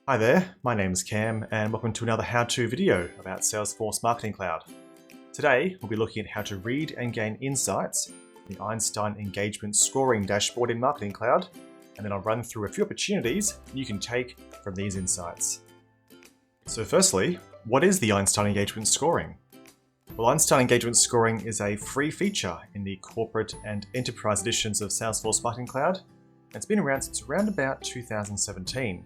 Hi there, my name is Cam and welcome to another how-to video about Salesforce Marketing Cloud. Today we'll be looking at how to read and gain insights in the Einstein Engagement Scoring dashboard in Marketing Cloud, and then I'll run through a few opportunities you can take from these insights. So firstly, what is the Einstein Engagement Scoring? Well, Einstein Engagement Scoring is a free feature in the corporate and enterprise editions of Salesforce Marketing Cloud. It's been around since around about 2017.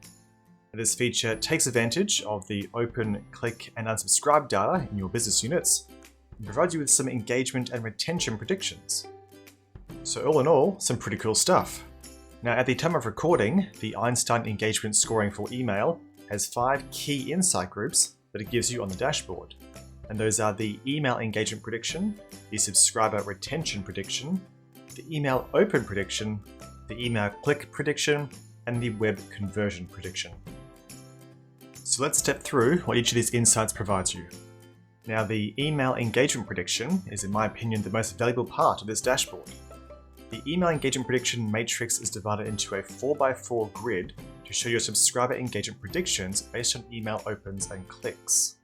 This feature takes advantage of the open, click, and unsubscribe data in your business units and provides you with some engagement and retention predictions. So all in all, some pretty cool stuff. Now at the time of recording, the Einstein Engagement Scoring for email has 5 key insight groups that it gives you on the dashboard. And those are the email engagement prediction, the subscriber retention prediction, the email open prediction, the email click prediction, and the web conversion prediction. So let's step through what each of these insights provides you. Now, the email engagement prediction is, in my opinion, the most valuable part of this dashboard. The email engagement prediction matrix is divided into a 4x4 grid to show your subscriber engagement predictions based on email opens and clicks.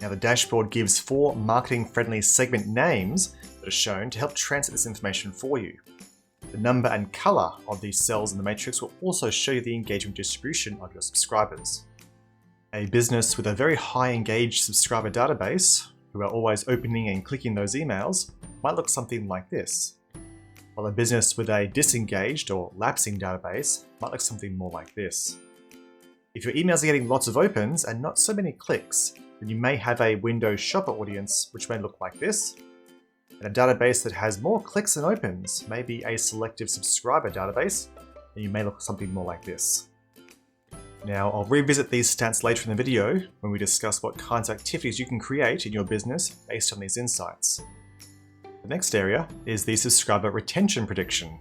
Now, the dashboard gives 4 marketing-friendly segment names that are shown to help translate this information for you. The number and color of these cells in the matrix will also show you the engagement distribution of your subscribers. A business with a very high engaged subscriber database, who are always opening and clicking those emails, might look something like this. While a business with a disengaged or lapsing database might look something more like this. If your emails are getting lots of opens and not so many clicks, then you may have a window shopper audience which may look like this. And a database that has more clicks than opens may be a selective subscriber database, and you may look something more like this. Now, I'll revisit these stats later in the video when we discuss what kinds of activities you can create in your business based on these insights. The next area is the subscriber retention prediction.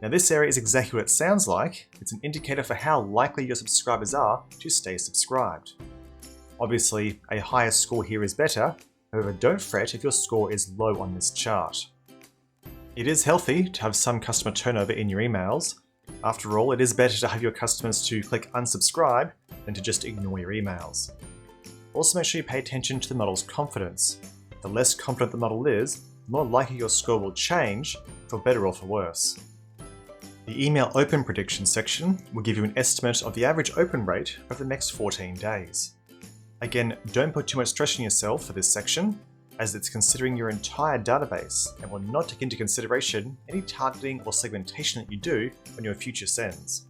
Now, this area is exactly what it sounds like. It's an indicator for how likely your subscribers are to stay subscribed. Obviously, a higher score here is better, however, don't fret if your score is low on this chart. It is healthy to have some customer turnover in your emails. After all, it is better to have your customers to click unsubscribe than to just ignore your emails. Also, make sure you pay attention to the model's confidence. The less confident the model is, the more likely your score will change, for better or for worse. The email open prediction section will give you an estimate of the average open rate over the next 14 days. Again, don't put too much stress on yourself for this section, as it's considering your entire database and will not take into consideration any targeting or segmentation that you do on your future sends.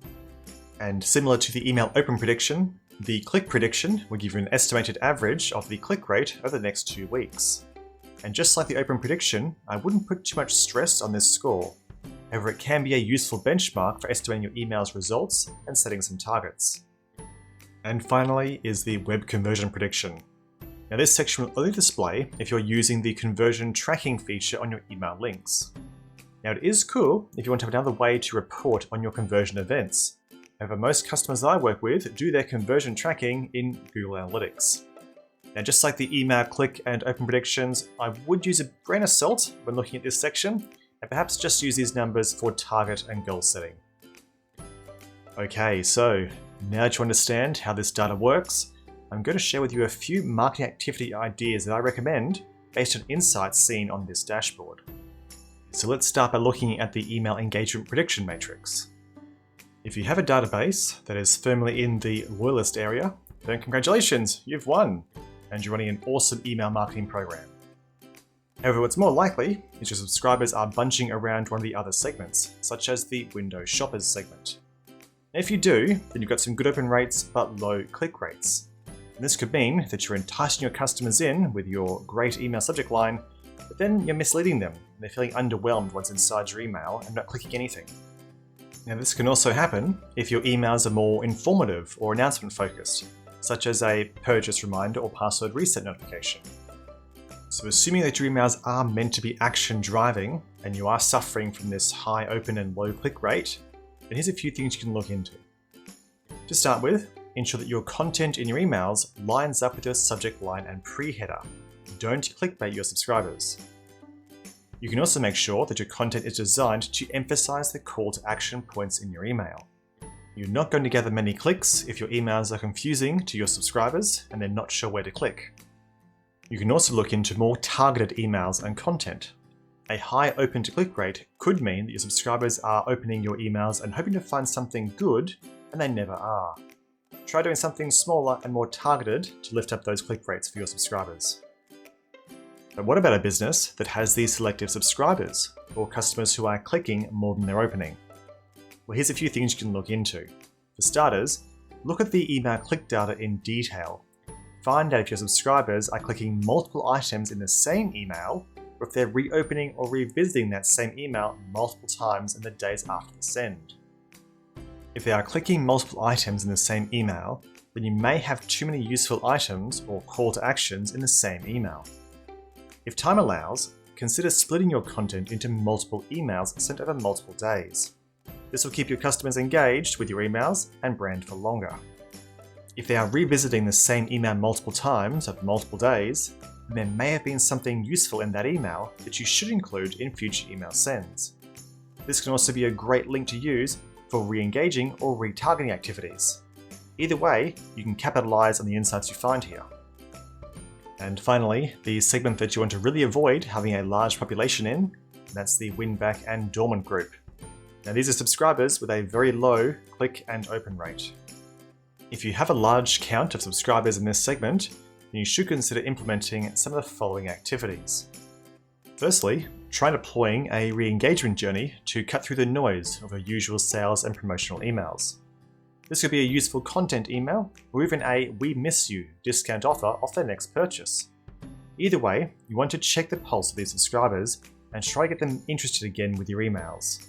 And similar to the email open prediction, the click prediction will give you an estimated average of the click rate over the next 2 weeks. And just like the open prediction, I wouldn't put too much stress on this score. However, it can be a useful benchmark for estimating your email's results and setting some targets. And finally is the web conversion prediction. Now, this section will only display if you're using the conversion tracking feature on your email links. Now, it is cool if you want to have another way to report on your conversion events. However, most customers that I work with do their conversion tracking in Google Analytics. Now, just like the email click and open predictions, I would use a grain of salt when looking at this section, and perhaps just use these numbers for target and goal setting. Okay, so now that you understand how this data works, I'm going to share with you a few marketing activity ideas that I recommend based on insights seen on this dashboard. So let's start by looking at the email engagement prediction matrix. If you have a database that is firmly in the loyalist area, then congratulations, you've won, and you're running an awesome email marketing program. However, what's more likely is your subscribers are bunching around one of the other segments, such as the window shoppers segment. And if you do, then you've got some good open rates but low click rates. And this could mean that you're enticing your customers in with your great email subject line, but then you're misleading them, and they're feeling underwhelmed once inside your email and not clicking anything. Now, this can also happen if your emails are more informative or announcement focused, such as a purchase reminder or password reset notification. So assuming that your emails are meant to be action driving and you are suffering from this high open and low click rate, then here's a few things you can look into. To start with, ensure that your content in your emails lines up with your subject line and pre-header. Don't clickbait your subscribers. You can also make sure that your content is designed to emphasize the call to action points in your email. You're not going to gather many clicks if your emails are confusing to your subscribers and they're not sure where to click. You can also look into more targeted emails and content. A high open to click rate could mean that your subscribers are opening your emails and hoping to find something good, and they never are. Try doing something smaller and more targeted to lift up those click rates for your subscribers. But what about a business that has these selective subscribers, or customers who are clicking more than they're opening? Well, here's a few things you can look into. For starters, look at the email click data in detail. Find out if your subscribers are clicking multiple items in the same email, or if they're reopening or revisiting that same email multiple times in the days after the send. If they are clicking multiple items in the same email, then you may have too many useful items or call to actions in the same email. If time allows, consider splitting your content into multiple emails sent over multiple days. This will keep your customers engaged with your emails and brand for longer. If they are revisiting the same email multiple times over multiple days, then there may have been something useful in that email that you should include in future email sends. This can also be a great link to use for re-engaging or retargeting activities. Either way, you can capitalize on the insights you find here. And finally, the segment that you want to really avoid having a large population in, that's the win-back and dormant group. Now these are subscribers with a very low click and open rate. If you have a large count of subscribers in this segment, then you should consider implementing some of the following activities. Firstly, try deploying a re-engagement journey to cut through the noise of your usual sales and promotional emails. This could be a useful content email, or even a "We miss you" discount offer off their next purchase. Either way, you want to check the pulse of these subscribers and try to get them interested again with your emails.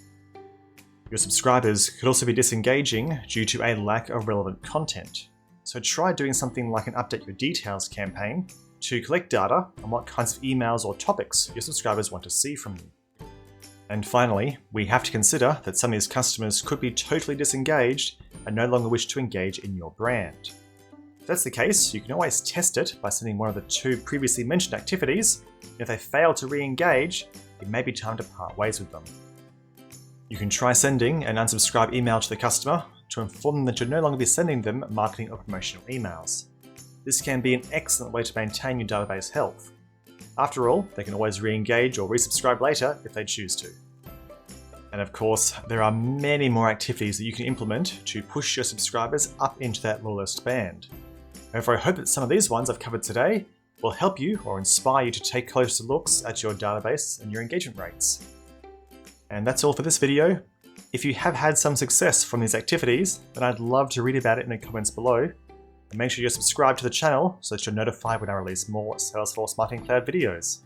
Your subscribers could also be disengaging due to a lack of relevant content, so try doing something like an Update Your Details campaign to collect data on what kinds of emails or topics your subscribers want to see from you. And finally, we have to consider that some of these customers could be totally disengaged and no longer wish to engage in your brand. If that's the case, you can always test it by sending one of the two previously mentioned activities, and if they fail to re-engage, it may be time to part ways with them. You can try sending an unsubscribe email to the customer to inform them that you'll no longer be sending them marketing or promotional emails. This can be an excellent way to maintain your database health. After all, they can always re-engage or resubscribe later if they choose to. And of course, there are many more activities that you can implement to push your subscribers up into that low list band. However, I hope that some of these ones I've covered today will help you or inspire you to take closer looks at your database and your engagement rates. And that's all for this video. If you have had some success from these activities, then I'd love to read about it in the comments below. And make sure you're subscribed to the channel so that you're notified when I release more Salesforce Marketing Cloud videos.